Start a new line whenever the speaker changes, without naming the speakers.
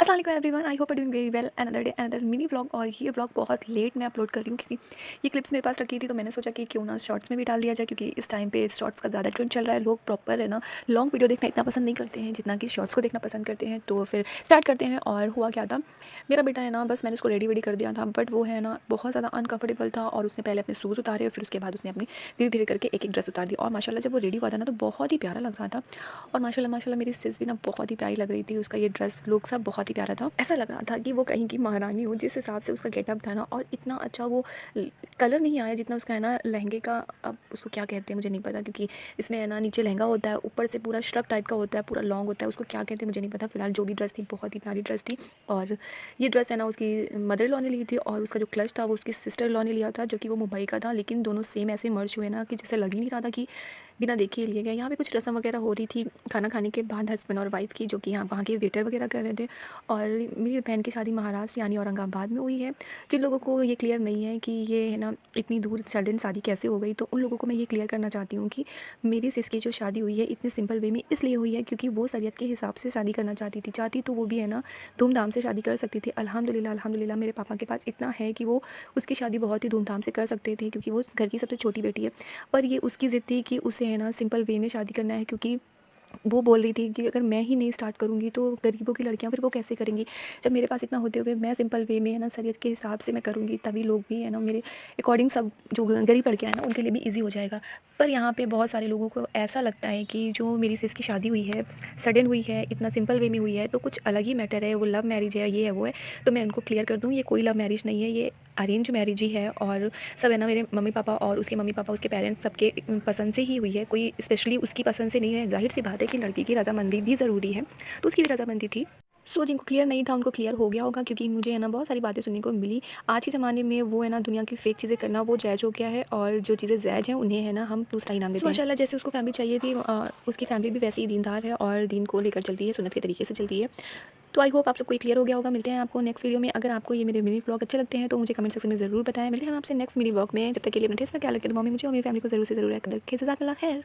अस्सलाम वालेकुम everyone, I hope doing very well. Another day another mini vlog. और ये व्लॉग बहुत लेट मैं अपलोड कर रही हूँ क्योंकि ये क्लिप्स मेरे पास रखी थी, तो मैंने सोचा कि क्यों ना शॉर्ट्स में भी डाल दिया जाए, क्योंकि इस टाइम पे शॉर्ट्स का ज़्यादा ट्रेंड चल रहा है। लोग प्रॉपर है ना लॉन्ग वीडियो देखना इतना पसंद नहीं करते हैं जितना कि शॉर्ट्स को देखना पसंद करते हैं। तो फिर स्टार्ट करते हैं। और हुआ क्या था, मेरा बेटा है ना, बस मैंने उसको रेडी वेडी कर दिया था, बट वो है ना बहुत ज़्यादा अनकंफर्टेबल था। और उसने पहले अपने शूज़ उतारे और फिर उसके बाद उसने अपनी धीरे धीरे करके एक एक ड्रेस उतार दी। और माशाल्लाह जब वो रेडी हुआ था ना तो बहुत ही प्यारा लग रहा था। और माशाल्लाह माशाल्लाह मेरी सिस भी ना बहुत ही प्यारी लग रही थी। उसका ये ड्रेस लुक सब बहुत ही प्यारा था। ऐसा लग रहा था कि वो कहीं की महारानी हो, जिस हिसाब से उसका गेटअप था ना। और इतना अच्छा वो कलर नहीं आया जितना उसका है ना लहंगे का, अब उसको क्या कहते हैं मुझे नहीं पता, क्योंकि इसमें है ना नीचे लहंगा होता है, ऊपर से पूरा श्रग टाइप का होता है, पूरा लॉन्ग होता है। उसको क्या कहते हैं मुझे नहीं पता। फिलहाल जो भी ड्रेस थी बहुत ही प्यारी ड्रेस थी। और ये ड्रेस है ना उसकी मदर लॉ ने ली थी, और उसका जो क्लच था वो उसकी सिस्टर लॉ ने लिया था, जो कि वो मुंबई का था। लेकिन दोनों सेम ऐसे मर्ज हुए ना कि जैसे लग ही नहीं रहा था कि बिना देखे ही लिए गए। यहाँ पे कुछ रस्म वगैरह हो रही थी खाना खाने के बाद, हस्बैंड और वाइफ की, जो कि यहाँ वहाँ के वेटर वगैरह कर रहे थे। और मेरी बहन की शादी महाराष्ट्र यानी औरंगाबाद में हुई है। जिन लोगों को ये क्लियर नहीं है कि ये है ना इतनी दूर सडन शादी कैसे हो गई, तो उन लोगों को मैं ये क्लियर करना चाहती हूँ कि मेरी सिस की जो शादी हुई है इतने सिंपल वे में इसलिए हुई है क्योंकि वो शरीयत के हिसाब से शादी करना चाहती थी। चाहती तो वो भी है ना धूमधाम से शादी कर सकती थी। अल्हम्दुलिल्लाह अल्हम्दुलिल्लाह मेरे पापा के पास इतना है कि वो उसकी शादी बहुत ही धूमधाम से कर सकते थे, क्योंकि वो घर की सबसे छोटी बेटी है। पर ये उसकी ज़िद थी कि उसे है ना सिंपल वे में शादी करना है, क्योंकि वो बोल रही थी कि अगर मैं ही नहीं स्टार्ट करूँगी तो गरीबों की लड़कियाँ फिर वो कैसे करेंगी। जब मेरे पास इतना होते हुए मैं सिंपल वे में है ना शरीयत के हिसाब से मैं करूँगी, तभी लोग भी है ना मेरे अकॉर्डिंग, सब जो गरीब लड़कियाँ हैं ना उनके लिए भी ईजी हो जाएगा। पर यहाँ पे बहुत सारे लोगों को ऐसा लगता है कि जो मेरी सिस की शादी हुई है, सडन हुई है, इतना सिंपल वे में हुई है, तो कुछ अलग ही मैटर है, वो लव मैरिज है, ये है वो है। तो मैं उनको क्लियर कर दूँ, ये कोई लव मैरिज नहीं है, ये अरेंज मैरिज ही है। और सब है ना मेरे मम्मी पापा और उसके मम्मी पापा, उसके पेरेंट्स, सबके पसंद से ही हुई है। कोई स्पेशली उसकी पसंद से नहीं है। जाहिर सी बात है कि लड़की की रजामंदी भी ज़रूरी है, तो उसकी भी रजामंदी थी। सो जिनको क्लियर नहीं था उनको क्लियर हो गया होगा, क्योंकि मुझे है ना बहुत सारी बातें सुनने को मिली। आज के ज़माने में वो है ना दुनिया की फ़ेक चीज़ें करना वो जायज़ हो गया है, और जो चीज़ें जायज़ हैं उन्हें है ना हम दूसरा इनाम देते हैं। माशाल्लाह जैसे उसको फैमिली चाहिए थी, उसकी फैमिली भी वैसे ही दीनदार है और दीन को लेकर चलती है, सुन्नत के तरीके से चलती है। तो आई होप आप सबको क्लियर हो गया होगा। मिलते हैं आपको नेक्स्ट वीडियो में। अगर आपको ये मेरे मिनी व्लॉग अच्छे लगते हैं तो मुझे कमेंट सेक्शन में ज़रूर बताएं। मिलते हैं हम आपसे नेक्स्ट मिनी व्लॉग में। जब तक के लिए अपना टेस्ट का ख्याल रखें, तो मम्मी मुझे और मेरी फैमिली को ज़रूर से ज़रूर रखें। जज़ाकल्लाह खैर।